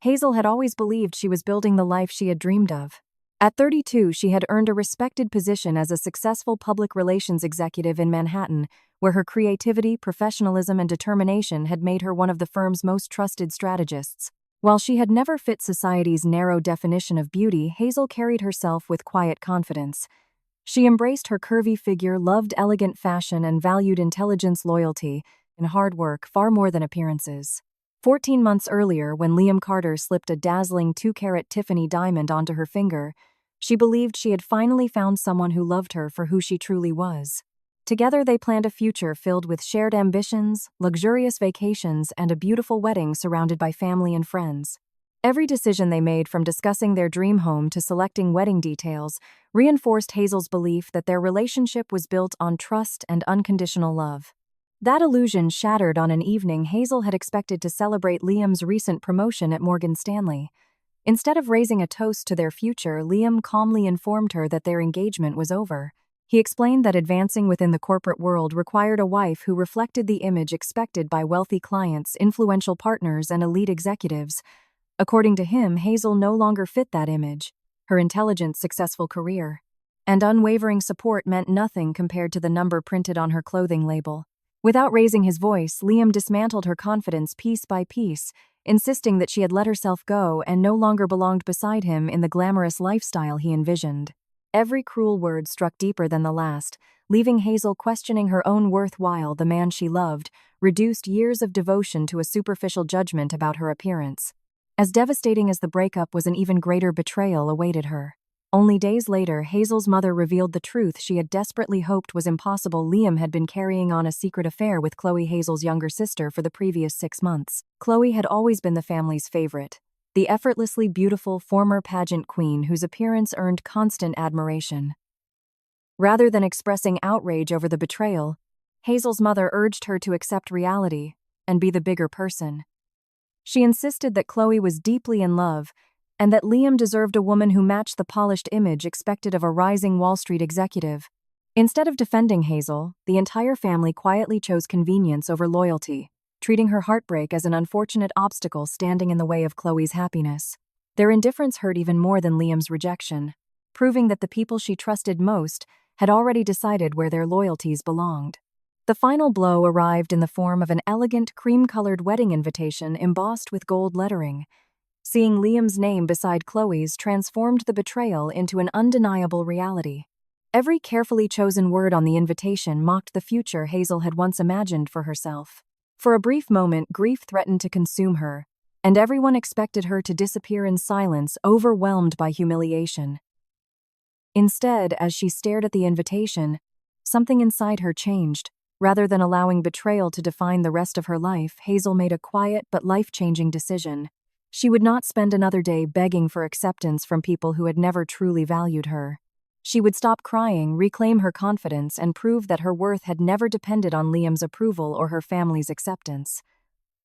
Hazel had always believed she was building the life she had dreamed of. At 32, she had earned a respected position as a successful public relations executive in Manhattan, where her creativity, professionalism, and determination had made her one of the firm's most trusted strategists. While she had never fit society's narrow definition of beauty, Hazel carried herself with quiet confidence. She embraced her curvy figure, loved elegant fashion, and valued intelligence, loyalty, and hard work far more than appearances. 14 months earlier, when Liam Carter slipped a dazzling 2-carat Tiffany diamond onto her finger, she believed she had finally found someone who loved her for who she truly was. Together, they planned a future filled with shared ambitions, luxurious vacations, and a beautiful wedding surrounded by family and friends. Every decision they made, from discussing their dream home to selecting wedding details, reinforced Hazel's belief that their relationship was built on trust and unconditional love. That illusion shattered on an evening Hazel had expected to celebrate Liam's recent promotion at Morgan Stanley. Instead of raising a toast to their future, Liam calmly informed her that their engagement was over. He explained that advancing within the corporate world required a wife who reflected the image expected by wealthy clients, influential partners, and elite executives. According to him, Hazel no longer fit that image. Her intelligent, successful career and unwavering support meant nothing compared to the number printed on her clothing label. Without raising his voice, Liam dismantled her confidence piece by piece, insisting that she had let herself go and no longer belonged beside him in the glamorous lifestyle he envisioned. Every cruel word struck deeper than the last, leaving Hazel questioning her own worth while the man she loved reduced years of devotion to a superficial judgment about her appearance. As devastating as the breakup was, an even greater betrayal awaited her. Only days later, Hazel's mother revealed the truth she had desperately hoped was impossible. Liam had been carrying on a secret affair with Chloe, Hazel's younger sister, for the previous 6 months. Chloe had always been the family's favorite, the effortlessly beautiful former pageant queen whose appearance earned constant admiration. Rather than expressing outrage over the betrayal, Hazel's mother urged her to accept reality and be the bigger person. She insisted that Chloe was deeply in love and that Liam deserved a woman who matched the polished image expected of a rising Wall Street executive. Instead of defending Hazel, the entire family quietly chose convenience over loyalty, treating her heartbreak as an unfortunate obstacle standing in the way of Chloe's happiness. Their indifference hurt even more than Liam's rejection, proving that the people she trusted most had already decided where their loyalties belonged. The final blow arrived in the form of an elegant, cream-colored wedding invitation embossed with gold lettering. Seeing Liam's name beside Chloe's transformed the betrayal into an undeniable reality. Every carefully chosen word on the invitation mocked the future Hazel had once imagined for herself. For a brief moment, grief threatened to consume her, and everyone expected her to disappear in silence, overwhelmed by humiliation. Instead, as she stared at the invitation, something inside her changed. Rather than allowing betrayal to define the rest of her life, Hazel made a quiet but life-changing decision. She would not spend another day begging for acceptance from people who had never truly valued her. She would stop crying, reclaim her confidence, and prove that her worth had never depended on Liam's approval or her family's acceptance.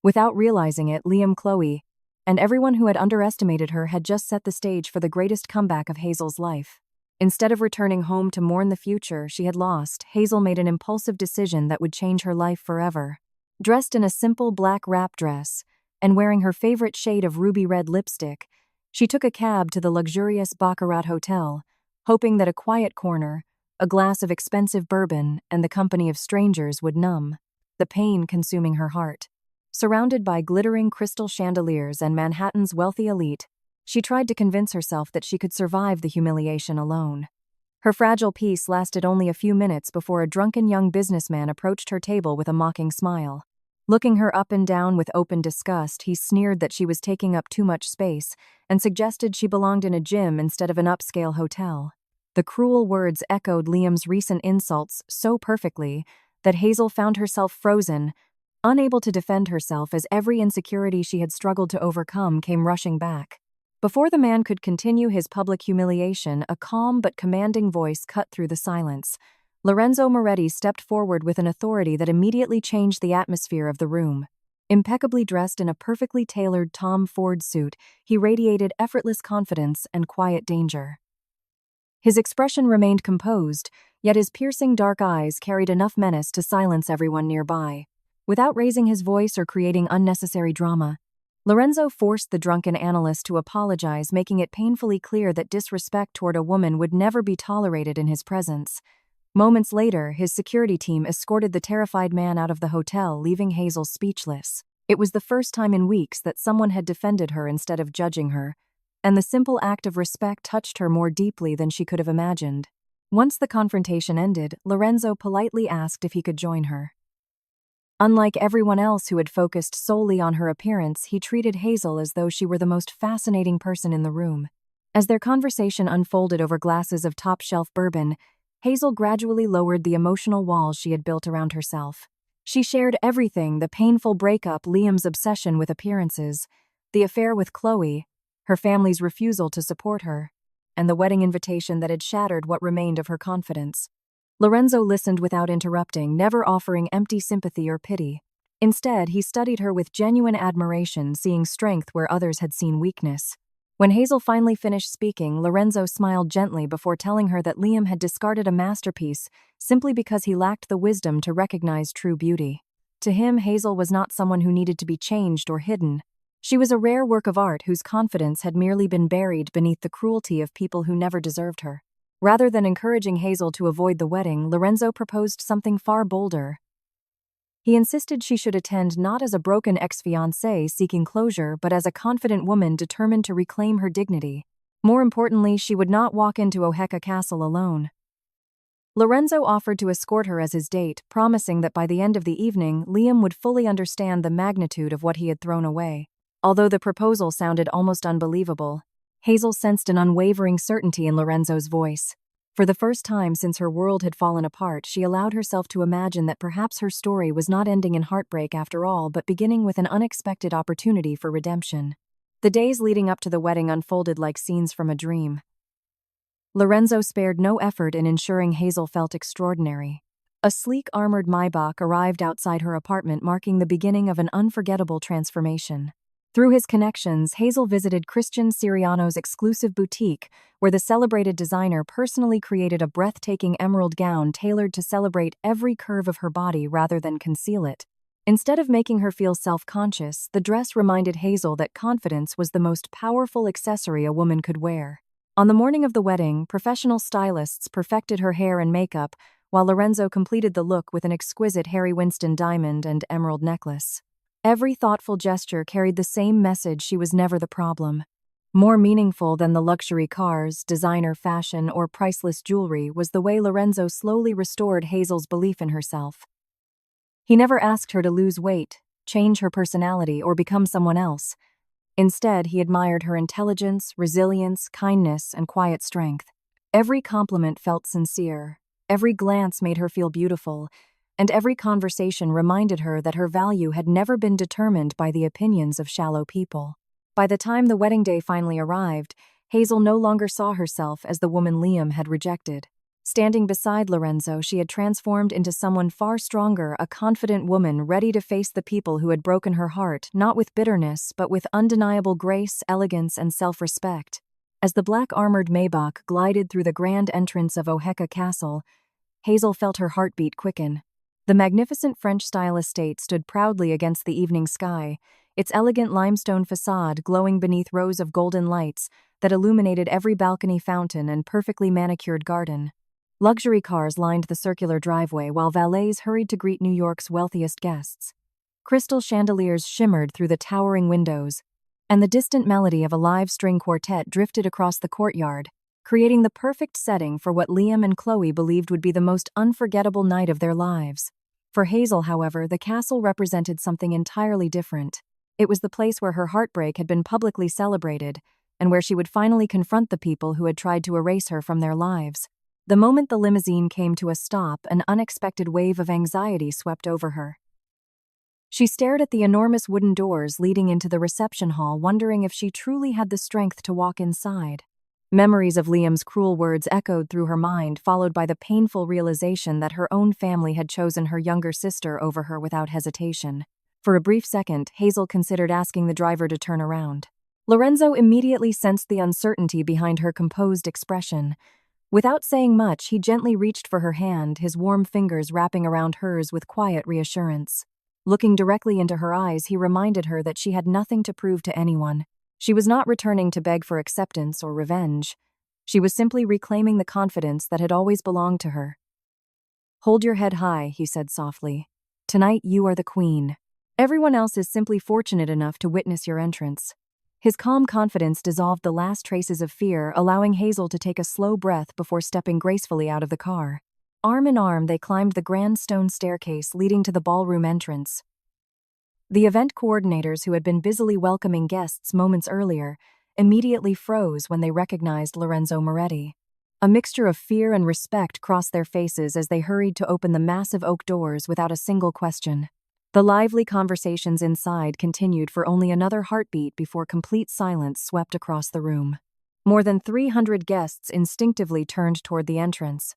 Without realizing it, Liam, Chloe, and everyone who had underestimated her had just set the stage for the greatest comeback of Hazel's life. Instead of returning home to mourn the future she had lost, Hazel made an impulsive decision that would change her life forever. Dressed in a simple black wrap dress, and wearing her favorite shade of ruby red lipstick, she took a cab to the luxurious Baccarat Hotel, hoping that a quiet corner, a glass of expensive bourbon, and the company of strangers would numb the pain consuming her heart. Surrounded by glittering crystal chandeliers and Manhattan's wealthy elite, she tried to convince herself that she could survive the humiliation alone. Her fragile peace lasted only a few minutes before a drunken young businessman approached her table with a mocking smile. Looking her up and down with open disgust, he sneered that she was taking up too much space and suggested she belonged in a gym instead of an upscale hotel. The cruel words echoed Liam's recent insults so perfectly that Hazel found herself frozen, unable to defend herself as every insecurity she had struggled to overcome came rushing back. Before the man could continue his public humiliation, a calm but commanding voice cut through the silence. Lorenzo Moretti stepped forward with an authority that immediately changed the atmosphere of the room. Impeccably dressed in a perfectly tailored Tom Ford suit, he radiated effortless confidence and quiet danger. His expression remained composed, yet his piercing dark eyes carried enough menace to silence everyone nearby. Without raising his voice or creating unnecessary drama, Lorenzo forced the drunken analyst to apologize, making it painfully clear that disrespect toward a woman would never be tolerated in his presence. Moments later, his security team escorted the terrified man out of the hotel, leaving Hazel speechless. It was the first time in weeks that someone had defended her instead of judging her, and the simple act of respect touched her more deeply than she could have imagined. Once the confrontation ended, Lorenzo politely asked if he could join her. Unlike everyone else who had focused solely on her appearance, he treated Hazel as though she were the most fascinating person in the room. As their conversation unfolded over glasses of top-shelf bourbon, Hazel gradually lowered the emotional walls she had built around herself. She shared everything: the painful breakup, Liam's obsession with appearances, the affair with Chloe, her family's refusal to support her, and the wedding invitation that had shattered what remained of her confidence. Lorenzo listened without interrupting, never offering empty sympathy or pity. Instead, he studied her with genuine admiration, seeing strength where others had seen weakness. When Hazel finally finished speaking, Lorenzo smiled gently before telling her that Liam had discarded a masterpiece simply because he lacked the wisdom to recognize true beauty. To him, Hazel was not someone who needed to be changed or hidden. She was a rare work of art whose confidence had merely been buried beneath the cruelty of people who never deserved her. Rather than encouraging Hazel to avoid the wedding, Lorenzo proposed something far bolder. He insisted she should attend not as a broken ex-fiancé seeking closure, but as a confident woman determined to reclaim her dignity. More importantly, she would not walk into Oheka Castle alone. Lorenzo offered to escort her as his date, promising that by the end of the evening, Liam would fully understand the magnitude of what he had thrown away. Although the proposal sounded almost unbelievable, Hazel sensed an unwavering certainty in Lorenzo's voice. For the first time since her world had fallen apart, she allowed herself to imagine that perhaps her story was not ending in heartbreak after all, but beginning with an unexpected opportunity for redemption. The days leading up to the wedding unfolded like scenes from a dream. Lorenzo spared no effort in ensuring Hazel felt extraordinary. A sleek armored Maybach arrived outside her apartment, marking the beginning of an unforgettable transformation. Through his connections, Hazel visited Christian Siriano's exclusive boutique, where the celebrated designer personally created a breathtaking emerald gown tailored to celebrate every curve of her body rather than conceal it. Instead of making her feel self-conscious, the dress reminded Hazel that confidence was the most powerful accessory a woman could wear. On the morning of the wedding, professional stylists perfected her hair and makeup, while Lorenzo completed the look with an exquisite Harry Winston diamond and emerald necklace. Every thoughtful gesture carried the same message: she was never the problem. More meaningful than the luxury cars, designer fashion, or priceless jewelry was the way Lorenzo slowly restored Hazel's belief in herself. He never asked her to lose weight, change her personality, or become someone else. Instead, he admired her intelligence, resilience, kindness, and quiet strength. Every compliment felt sincere, every glance made her feel beautiful, and every conversation reminded her that her value had never been determined by the opinions of shallow people. By the time the wedding day finally arrived, Hazel no longer saw herself as the woman Liam had rejected. Standing beside Lorenzo, she had transformed into someone far stronger, a confident woman ready to face the people who had broken her heart, not with bitterness, but with undeniable grace, elegance, and self-respect. As the black armored Maybach glided through the grand entrance of Oheka Castle, Hazel felt her heartbeat quicken. The magnificent French-style estate stood proudly against the evening sky, its elegant limestone facade glowing beneath rows of golden lights that illuminated every balcony, fountain, and perfectly manicured garden. Luxury cars lined the circular driveway, while valets hurried to greet New York's wealthiest guests. Crystal chandeliers shimmered through the towering windows, and the distant melody of a live string quartet drifted across the courtyard, creating the perfect setting for what Liam and Chloe believed would be the most unforgettable night of their lives. For Hazel, however, the castle represented something entirely different. It was the place where her heartbreak had been publicly celebrated, and where she would finally confront the people who had tried to erase her from their lives. The moment the limousine came to a stop, an unexpected wave of anxiety swept over her. She stared at the enormous wooden doors leading into the reception hall, wondering if she truly had the strength to walk inside. Memories of Liam's cruel words echoed through her mind, followed by the painful realization that her own family had chosen her younger sister over her without hesitation. For a brief second, Hazel considered asking the driver to turn around. Lorenzo immediately sensed the uncertainty behind her composed expression. Without saying much, he gently reached for her hand, his warm fingers wrapping around hers with quiet reassurance. Looking directly into her eyes, he reminded her that she had nothing to prove to anyone. She was not returning to beg for acceptance or revenge. She was simply reclaiming the confidence that had always belonged to her. "Hold your head high," he said softly. "Tonight you are the queen. Everyone else is simply fortunate enough to witness your entrance." His calm confidence dissolved the last traces of fear, allowing Hazel to take a slow breath before stepping gracefully out of the car. Arm in arm, they climbed the grand stone staircase leading to the ballroom entrance. The event coordinators, who had been busily welcoming guests moments earlier, immediately froze when they recognized Lorenzo Moretti. A mixture of fear and respect crossed their faces as they hurried to open the massive oak doors without a single question. The lively conversations inside continued for only another heartbeat before complete silence swept across the room. More than 300 guests instinctively turned toward the entrance.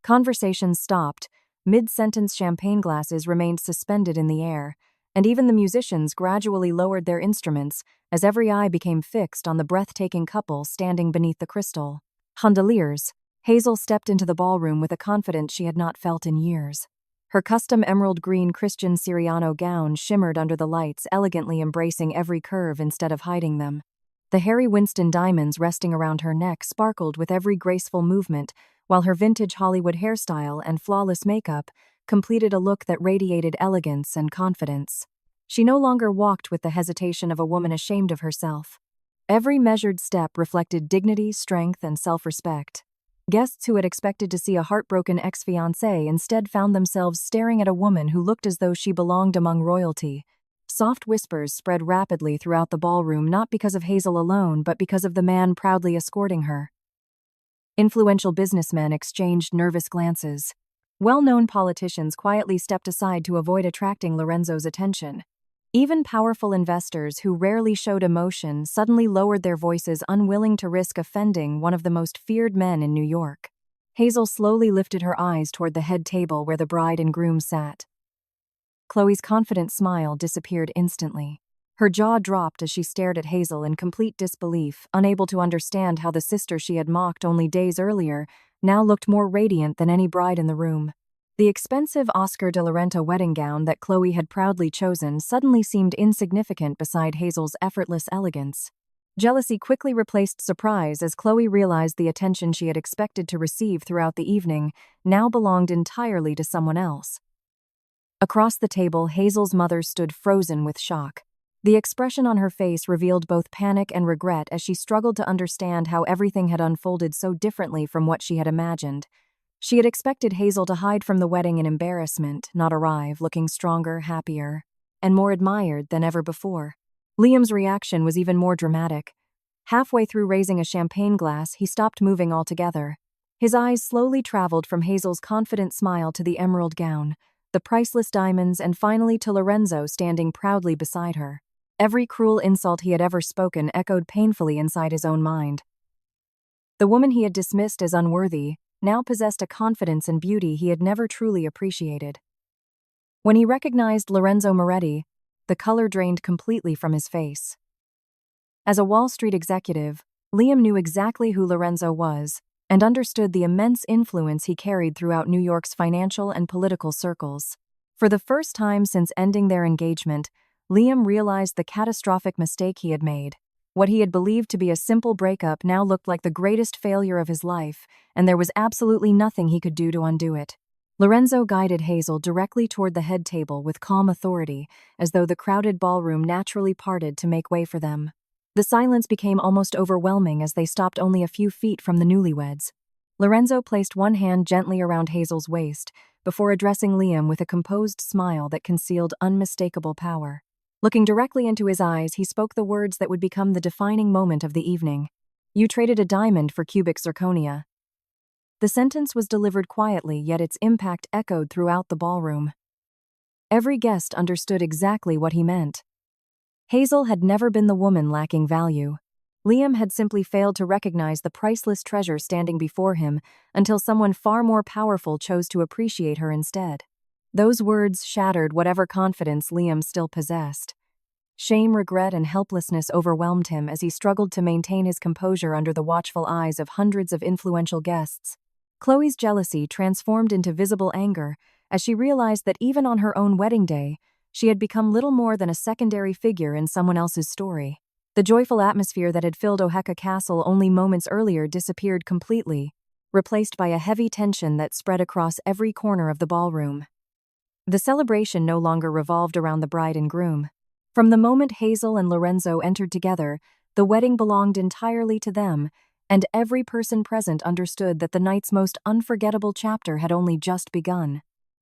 Conversations stopped, mid-sentence champagne glasses remained suspended in the air, and even the musicians gradually lowered their instruments as every eye became fixed on the breathtaking couple standing beneath the crystal chandeliers. Hazel stepped into the ballroom with a confidence she had not felt in years. Her custom emerald green Christian Siriano gown shimmered under the lights, elegantly embracing every curve instead of hiding them. The Harry Winston diamonds resting around her neck sparkled with every graceful movement, while her vintage Hollywood hairstyle and flawless makeup completed a look that radiated elegance and confidence. She no longer walked with the hesitation of a woman ashamed of herself. Every measured step reflected dignity, strength, and self-respect. Guests who had expected to see a heartbroken ex-fiancé instead found themselves staring at a woman who looked as though she belonged among royalty. Soft whispers spread rapidly throughout the ballroom, not because of Hazel alone, but because of the man proudly escorting her. Influential businessmen exchanged nervous glances. Well-known politicians quietly stepped aside to avoid attracting Lorenzo's attention. Even powerful investors who rarely showed emotion suddenly lowered their voices, unwilling to risk offending one of the most feared men in New York. Hazel slowly lifted her eyes toward the head table where the bride and groom sat. Chloe's confident smile disappeared instantly. Her jaw dropped as she stared at Hazel in complete disbelief, unable to understand how the sister she had mocked only days earlier now looked more radiant than any bride in the room. The expensive Oscar de la Renta wedding gown that Chloe had proudly chosen suddenly seemed insignificant beside Hazel's effortless elegance. Jealousy quickly replaced surprise as Chloe realized the attention she had expected to receive throughout the evening now belonged entirely to someone else. Across the table, Hazel's mother stood frozen with shock. The expression on her face revealed both panic and regret as she struggled to understand how everything had unfolded so differently from what she had imagined. She had expected Hazel to hide from the wedding in embarrassment, not arrive looking stronger, happier, and more admired than ever before. Liam's reaction was even more dramatic. Halfway through raising a champagne glass, he stopped moving altogether. His eyes slowly traveled from Hazel's confident smile to the emerald gown, the priceless diamonds, and finally to Lorenzo standing proudly beside her. Every cruel insult he had ever spoken echoed painfully inside his own mind. The woman he had dismissed as unworthy now possessed a confidence and beauty he had never truly appreciated. When he recognized Lorenzo Moretti, the color drained completely from his face. As a Wall Street executive, Liam knew exactly who Lorenzo was and understood the immense influence he carried throughout New York's financial and political circles. For the first time since ending their engagement, Liam realized the catastrophic mistake he had made. What he had believed to be a simple breakup now looked like the greatest failure of his life, and there was absolutely nothing he could do to undo it. Lorenzo guided Hazel directly toward the head table with calm authority, as though the crowded ballroom naturally parted to make way for them. The silence became almost overwhelming as they stopped only a few feet from the newlyweds. Lorenzo placed one hand gently around Hazel's waist before addressing Liam with a composed smile that concealed unmistakable power. Looking directly into his eyes, he spoke the words that would become the defining moment of the evening. "You traded a diamond for cubic zirconia." The sentence was delivered quietly, yet its impact echoed throughout the ballroom. Every guest understood exactly what he meant. Hazel had never been the woman lacking value. Liam had simply failed to recognize the priceless treasure standing before him until someone far more powerful chose to appreciate her instead. Those words shattered whatever confidence Liam still possessed. Shame, regret, and helplessness overwhelmed him as he struggled to maintain his composure under the watchful eyes of hundreds of influential guests. Chloe's jealousy transformed into visible anger as she realized that even on her own wedding day, She had become little more than a secondary figure in someone else's story. The joyful atmosphere that had filled Oheka Castle only moments earlier disappeared completely, replaced by a heavy tension that spread across every corner of the ballroom. The celebration no longer revolved around the bride and groom. From the moment Hazel and Lorenzo entered together, the wedding belonged entirely to them, and every person present understood that the night's most unforgettable chapter had only just begun.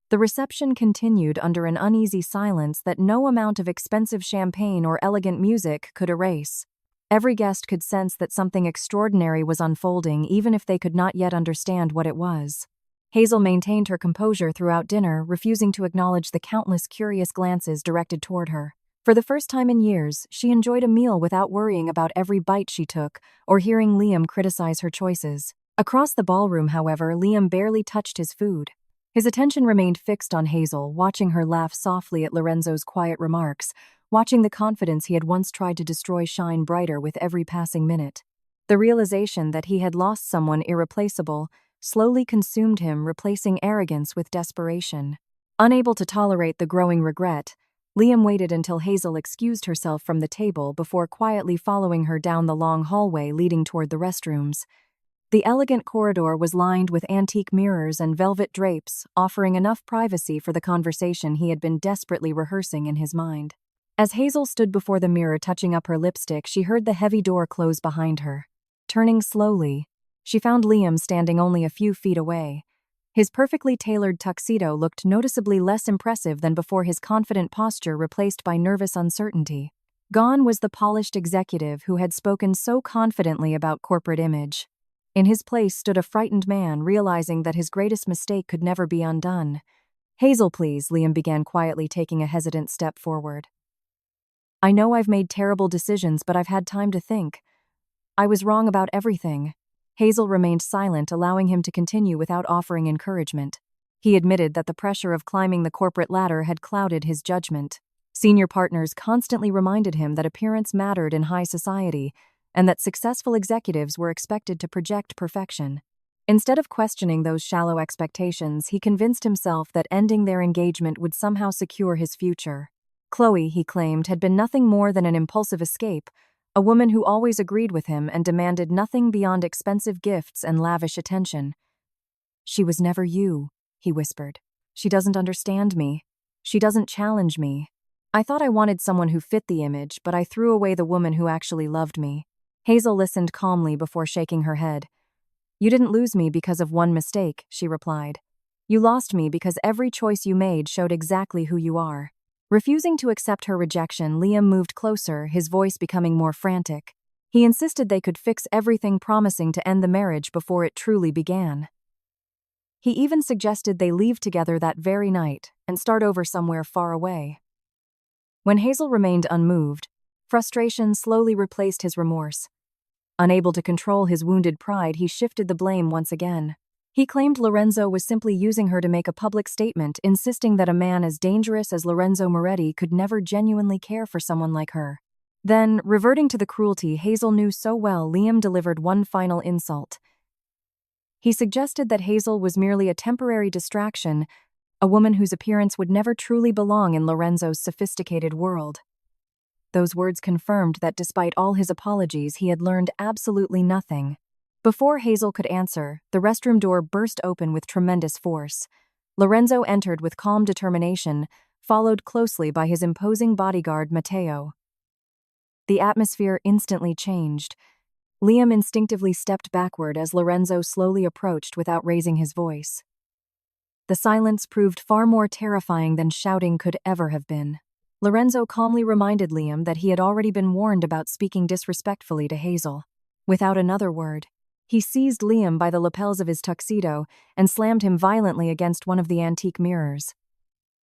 The reception continued under an uneasy silence that no amount of expensive champagne or elegant music could erase. Every guest could sense that something extraordinary was unfolding, even if they could not yet understand what it was. Hazel maintained her composure throughout dinner, refusing to acknowledge the countless curious glances directed toward her. For the first time in years, she enjoyed a meal without worrying about every bite she took or hearing Liam criticize her choices. Across the ballroom, however, Liam barely touched his food. His attention remained fixed on Hazel, watching her laugh softly at Lorenzo's quiet remarks, watching the confidence he had once tried to destroy shine brighter with every passing minute. The realization that he had lost someone irreplaceable slowly consumed him, replacing arrogance with desperation. Unable to tolerate the growing regret, Liam waited until Hazel excused herself from the table before quietly following her down the long hallway leading toward the restrooms. The elegant corridor was lined with antique mirrors and velvet drapes, offering enough privacy for the conversation he had been desperately rehearsing in his mind. As Hazel stood before the mirror touching up her lipstick, she heard the heavy door close behind her. Turning slowly, she found Liam standing only a few feet away. His perfectly tailored tuxedo looked noticeably less impressive than before, his confident posture replaced by nervous uncertainty. Gone was the polished executive who had spoken so confidently about corporate image. In his place stood a frightened man, realizing that his greatest mistake could never be undone. "Hazel, please," Liam began quietly, taking a hesitant step forward. "I know I've made terrible decisions, but I've had time to think. I was wrong about everything." Hazel remained silent, allowing him to continue without offering encouragement. He admitted that the pressure of climbing the corporate ladder had clouded his judgment. Senior partners constantly reminded him that appearance mattered in high society, and that successful executives were expected to project perfection. Instead of questioning those shallow expectations, he convinced himself that ending their engagement would somehow secure his future. Chloe, he claimed, had been nothing more than an impulsive escape, a woman who always agreed with him and demanded nothing beyond expensive gifts and lavish attention. "She was never you," he whispered. "She doesn't understand me. She doesn't challenge me. I thought I wanted someone who fit the image, but I threw away the woman who actually loved me." Hazel listened calmly before shaking her head. "You didn't lose me because of one mistake," she replied. "You lost me because every choice you made showed exactly who you are." Refusing to accept her rejection, Liam moved closer, his voice becoming more frantic. He insisted they could fix everything, promising to end the marriage before it truly began. He even suggested they leave together that very night and start over somewhere far away. When Hazel remained unmoved, frustration slowly replaced his remorse. Unable to control his wounded pride, he shifted the blame once again. He claimed Lorenzo was simply using her to make a public statement, insisting that a man as dangerous as Lorenzo Moretti could never genuinely care for someone like her. Then, reverting to the cruelty Hazel knew so well, Liam delivered one final insult. He suggested that Hazel was merely a temporary distraction, a woman whose appearance would never truly belong in Lorenzo's sophisticated world. Those words confirmed that despite all his apologies, he had learned absolutely nothing. Before Hazel could answer, the restroom door burst open with tremendous force. Lorenzo entered with calm determination, followed closely by his imposing bodyguard, Matteo. The atmosphere instantly changed. Liam instinctively stepped backward as Lorenzo slowly approached without raising his voice. The silence proved far more terrifying than shouting could ever have been. Lorenzo calmly reminded Liam that he had already been warned about speaking disrespectfully to Hazel. Without another word, he seized Liam by the lapels of his tuxedo and slammed him violently against one of the antique mirrors.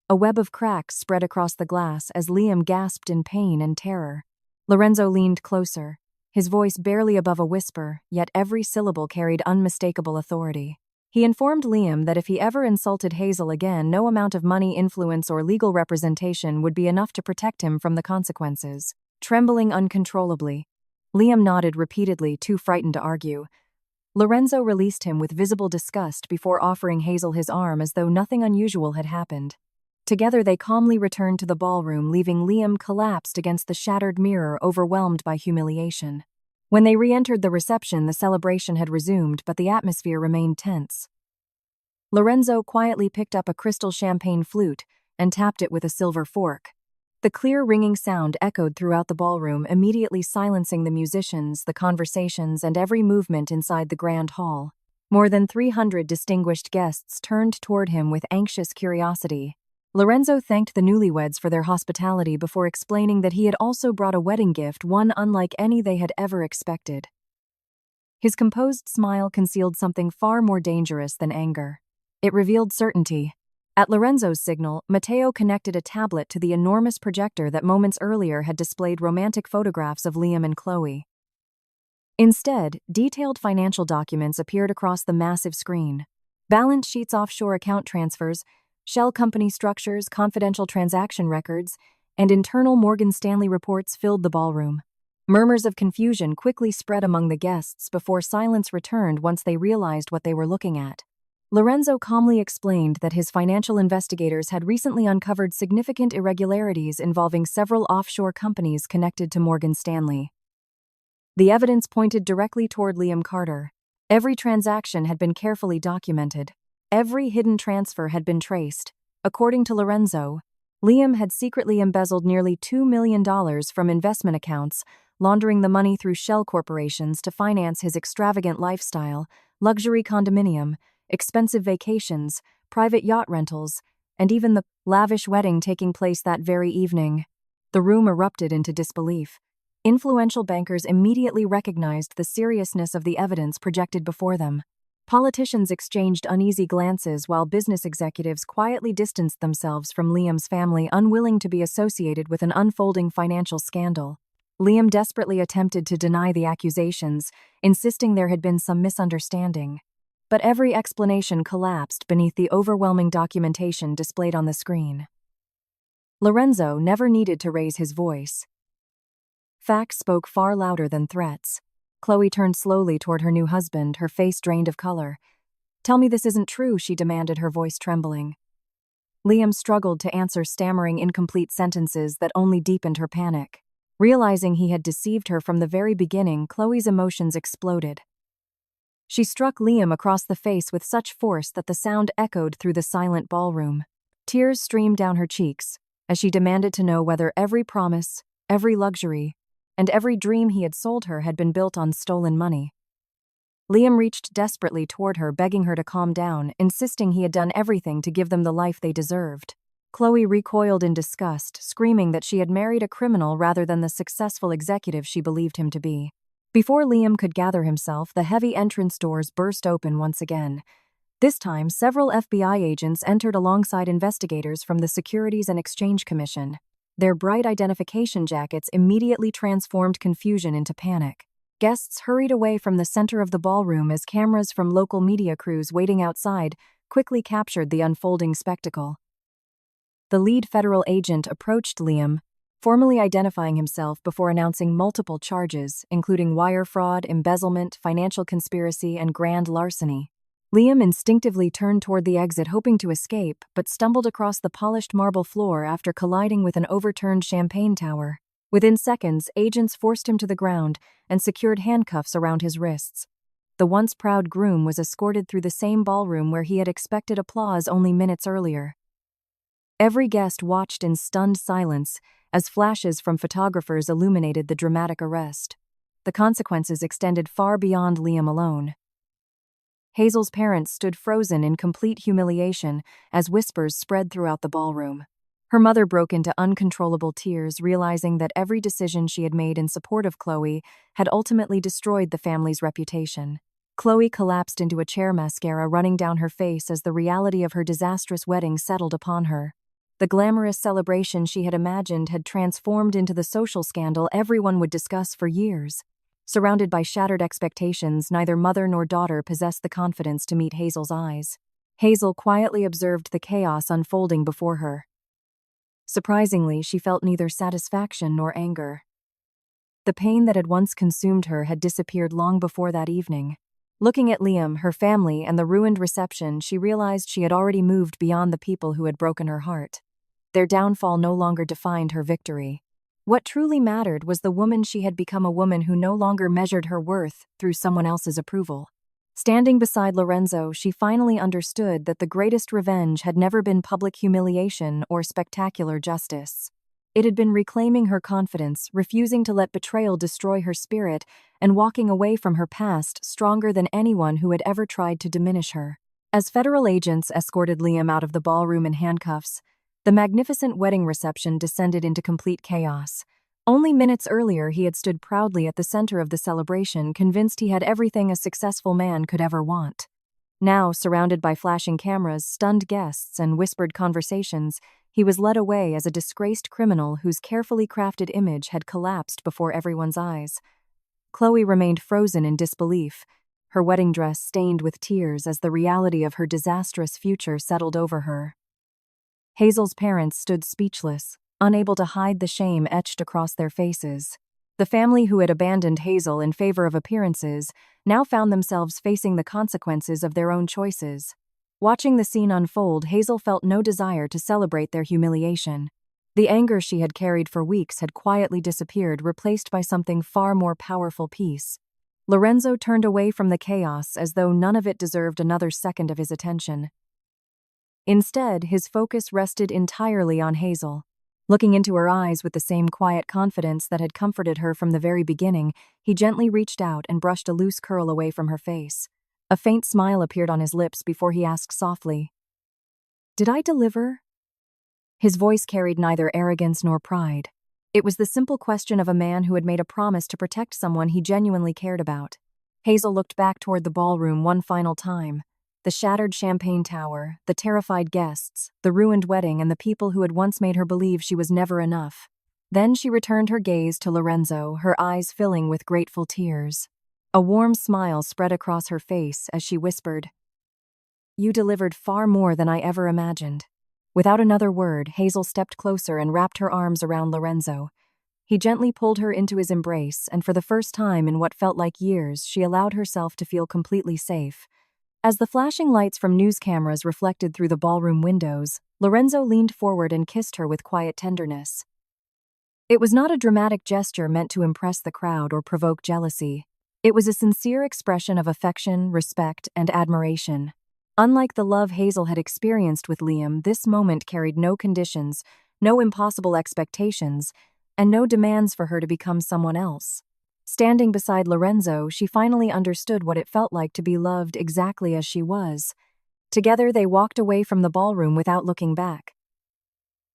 A web of cracks spread across the glass as Liam gasped in pain and terror. Lorenzo leaned closer, his voice barely above a whisper, yet every syllable carried unmistakable authority. He informed Liam that if he ever insulted Hazel again, no amount of money, influence, or legal representation would be enough to protect him from the consequences. Trembling uncontrollably, Liam nodded repeatedly, too frightened to argue. Lorenzo released him with visible disgust before offering Hazel his arm as though nothing unusual had happened. Together they calmly returned to the ballroom, leaving Liam collapsed against the shattered mirror, overwhelmed by humiliation. When they re-entered the reception, the celebration had resumed, but the atmosphere remained tense. Lorenzo quietly picked up a crystal champagne flute and tapped it with a silver fork. The clear, ringing sound echoed throughout the ballroom, immediately silencing the musicians, the conversations, and every movement inside the grand hall. More than 300 distinguished guests turned toward him with anxious curiosity. Lorenzo thanked the newlyweds for their hospitality before explaining that he had also brought a wedding gift, one unlike any they had ever expected. His composed smile concealed something far more dangerous than anger. It revealed certainty. At Lorenzo's signal, Matteo connected a tablet to the enormous projector that moments earlier had displayed romantic photographs of Liam and Chloe. Instead, detailed financial documents appeared across the massive screen. Balance sheets, offshore account transfers, shell company structures, confidential transaction records, and internal Morgan Stanley reports filled the ballroom. Murmurs of confusion quickly spread among the guests before silence returned once they realized what they were looking at. Lorenzo calmly explained that his financial investigators had recently uncovered significant irregularities involving several offshore companies connected to Morgan Stanley. The evidence pointed directly toward Liam Carter. Every transaction had been carefully documented. Every hidden transfer had been traced. According to Lorenzo, Liam had secretly embezzled nearly $2 million from investment accounts, laundering the money through shell corporations to finance his extravagant lifestyle, luxury condominium, expensive vacations, private yacht rentals, and even the lavish wedding taking place that very evening. The room erupted into disbelief. Influential bankers immediately recognized the seriousness of the evidence projected before them. Politicians exchanged uneasy glances while business executives quietly distanced themselves from Liam's family, unwilling to be associated with an unfolding financial scandal. Liam desperately attempted to deny the accusations, insisting there had been some misunderstanding. But every explanation collapsed beneath the overwhelming documentation displayed on the screen. Lorenzo never needed to raise his voice. Facts spoke far louder than threats. Chloe turned slowly toward her new husband, her face drained of color. "Tell me this isn't true," she demanded, her voice trembling. Liam struggled to answer, stammering incomplete sentences that only deepened her panic. Realizing he had deceived her from the very beginning, Chloe's emotions exploded. She struck Liam across the face with such force that the sound echoed through the silent ballroom. Tears streamed down her cheeks as she demanded to know whether every promise, every luxury, and every dream he had sold her had been built on stolen money. Liam reached desperately toward her, begging her to calm down, insisting he had done everything to give them the life they deserved. Chloe recoiled in disgust, screaming that she had married a criminal rather than the successful executive she believed him to be. Before Liam could gather himself, the heavy entrance doors burst open once again. This time, several FBI agents entered alongside investigators from the Securities and Exchange Commission. Their bright identification jackets immediately transformed confusion into panic. Guests hurried away from the center of the ballroom as cameras from local media crews waiting outside quickly captured the unfolding spectacle. The lead federal agent approached Liam, formally identifying himself before announcing multiple charges, including wire fraud, embezzlement, financial conspiracy, and grand larceny. Liam instinctively turned toward the exit, hoping to escape, but stumbled across the polished marble floor after colliding with an overturned champagne tower. Within seconds, agents forced him to the ground and secured handcuffs around his wrists. The once proud groom was escorted through the same ballroom where he had expected applause only minutes earlier. Every guest watched in stunned silence as flashes from photographers illuminated the dramatic arrest. The consequences extended far beyond Liam alone. Hazel's parents stood frozen in complete humiliation as whispers spread throughout the ballroom. Her mother broke into uncontrollable tears, realizing that every decision she had made in support of Chloe had ultimately destroyed the family's reputation. Chloe collapsed into a chair, mascara running down her face as the reality of her disastrous wedding settled upon her. The glamorous celebration she had imagined had transformed into the social scandal everyone would discuss for years. Surrounded by shattered expectations, neither mother nor daughter possessed the confidence to meet Hazel's eyes. Hazel quietly observed the chaos unfolding before her. Surprisingly, she felt neither satisfaction nor anger. The pain that had once consumed her had disappeared long before that evening. Looking at Liam, her family, and the ruined reception, she realized she had already moved beyond the people who had broken her heart. Their downfall no longer defined her victory. What truly mattered was the woman she had become, a woman who no longer measured her worth through someone else's approval. Standing beside Lorenzo, she finally understood that the greatest revenge had never been public humiliation or spectacular justice. It had been reclaiming her confidence, refusing to let betrayal destroy her spirit, and walking away from her past stronger than anyone who had ever tried to diminish her. As federal agents escorted Liam out of the ballroom in handcuffs, the magnificent wedding reception descended into complete chaos. Only minutes earlier, he had stood proudly at the center of the celebration, convinced he had everything a successful man could ever want. Now, surrounded by flashing cameras, stunned guests, and whispered conversations, he was led away as a disgraced criminal whose carefully crafted image had collapsed before everyone's eyes. Chloe remained frozen in disbelief, her wedding dress stained with tears as the reality of her disastrous future settled over her. Hazel's parents stood speechless, unable to hide the shame etched across their faces. The family who had abandoned Hazel in favor of appearances now found themselves facing the consequences of their own choices. Watching the scene unfold, Hazel felt no desire to celebrate their humiliation. The anger she had carried for weeks had quietly disappeared, replaced by something far more powerful: peace. Lorenzo turned away from the chaos as though none of it deserved another second of his attention. Instead, his focus rested entirely on Hazel. Looking into her eyes with the same quiet confidence that had comforted her from the very beginning, he gently reached out and brushed a loose curl away from her face. A faint smile appeared on his lips before he asked softly, "Did I deliver?" His voice carried neither arrogance nor pride. It was the simple question of a man who had made a promise to protect someone he genuinely cared about. Hazel looked back toward the ballroom one final time. The shattered champagne tower, the terrified guests, the ruined wedding, and the people who had once made her believe she was never enough. Then she returned her gaze to Lorenzo, her eyes filling with grateful tears. A warm smile spread across her face as she whispered, "You delivered far more than I ever imagined." Without another word, Hazel stepped closer and wrapped her arms around Lorenzo. He gently pulled her into his embrace, and for the first time in what felt like years, she allowed herself to feel completely safe. As the flashing lights from news cameras reflected through the ballroom windows, Lorenzo leaned forward and kissed her with quiet tenderness. It was not a dramatic gesture meant to impress the crowd or provoke jealousy. It was a sincere expression of affection, respect, and admiration. Unlike the love Hazel had experienced with Liam, this moment carried no conditions, no impossible expectations, and no demands for her to become someone else. Standing beside Lorenzo, she finally understood what it felt like to be loved exactly as she was. Together, they walked away from the ballroom without looking back.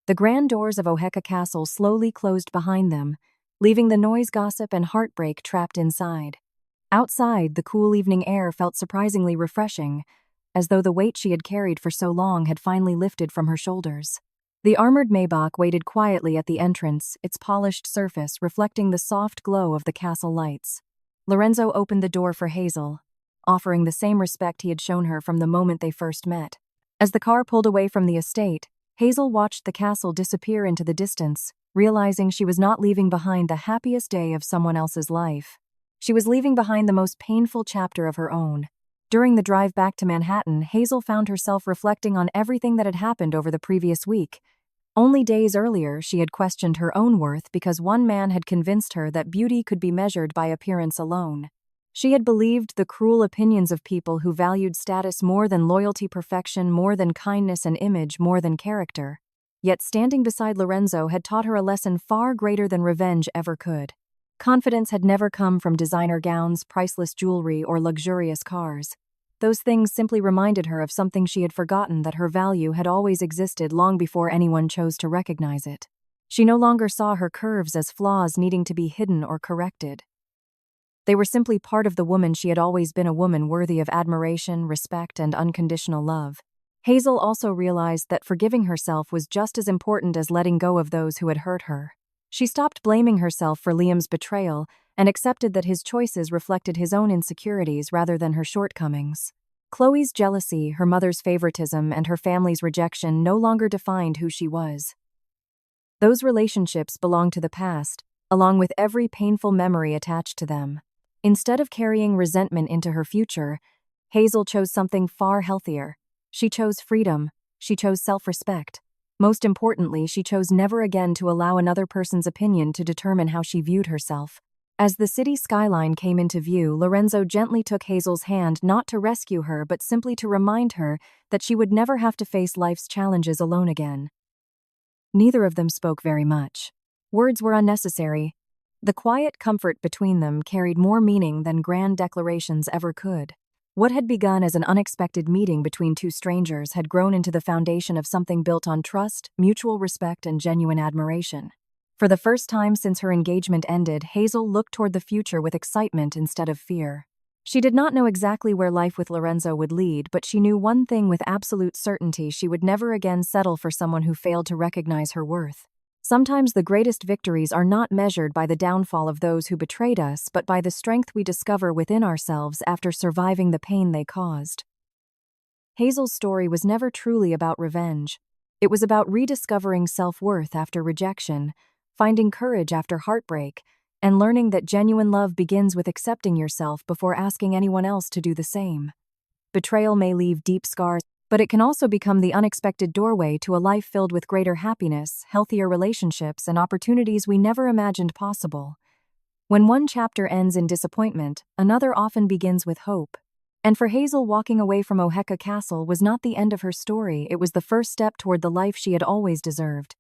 The grand doors of Oheka Castle slowly closed behind them, leaving the noise, gossip, and heartbreak trapped inside. Outside, the cool evening air felt surprisingly refreshing, as though the weight she had carried for so long had finally lifted from her shoulders. The armored Maybach waited quietly at the entrance, its polished surface reflecting the soft glow of the castle lights. Lorenzo opened the door for Hazel, offering the same respect he had shown her from the moment they first met. As the car pulled away from the estate, Hazel watched the castle disappear into the distance, realizing she was not leaving behind the happiest day of someone else's life. She was leaving behind the most painful chapter of her own. During the drive back to Manhattan, Hazel found herself reflecting on everything that had happened over the previous week. Only days earlier, she had questioned her own worth because one man had convinced her that beauty could be measured by appearance alone. She had believed the cruel opinions of people who valued status more than loyalty, perfection more than kindness, and image more than character. Yet standing beside Lorenzo had taught her a lesson far greater than revenge ever could. Confidence had never come from designer gowns, priceless jewelry, or luxurious cars. Those things simply reminded her of something she had forgotten: that her value had always existed long before anyone chose to recognize it. She no longer saw her curves as flaws needing to be hidden or corrected. They were simply part of the woman she had always been, a woman worthy of admiration, respect, and unconditional love. Hazel also realized that forgiving herself was just as important as letting go of those who had hurt her. She stopped blaming herself for Liam's betrayal and accepted that his choices reflected his own insecurities rather than her shortcomings. Chloe's jealousy, her mother's favoritism, and her family's rejection no longer defined who she was. Those relationships belonged to the past, along with every painful memory attached to them. Instead of carrying resentment into her future, Hazel chose something far healthier. She chose freedom. She chose self-respect. Most importantly, she chose never again to allow another person's opinion to determine how she viewed herself. As the city skyline came into view, Lorenzo gently took Hazel's hand, not to rescue her but simply to remind her that she would never have to face life's challenges alone again. Neither of them spoke very much. Words were unnecessary. The quiet comfort between them carried more meaning than grand declarations ever could. What had begun as an unexpected meeting between two strangers had grown into the foundation of something built on trust, mutual respect, and genuine admiration. For the first time since her engagement ended, Hazel looked toward the future with excitement instead of fear. She did not know exactly where life with Lorenzo would lead, but she knew one thing with absolute certainty: she would never again settle for someone who failed to recognize her worth. Sometimes the greatest victories are not measured by the downfall of those who betrayed us, but by the strength we discover within ourselves after surviving the pain they caused. Hazel's story was never truly about revenge. It was about rediscovering self-worth after rejection, finding courage after heartbreak, and learning that genuine love begins with accepting yourself before asking anyone else to do the same. Betrayal may leave deep scars, but it can also become the unexpected doorway to a life filled with greater happiness, healthier relationships, and opportunities we never imagined possible. When one chapter ends in disappointment, another often begins with hope. And for Hazel, walking away from Oheka Castle was not the end of her story, it was the first step toward the life she had always deserved.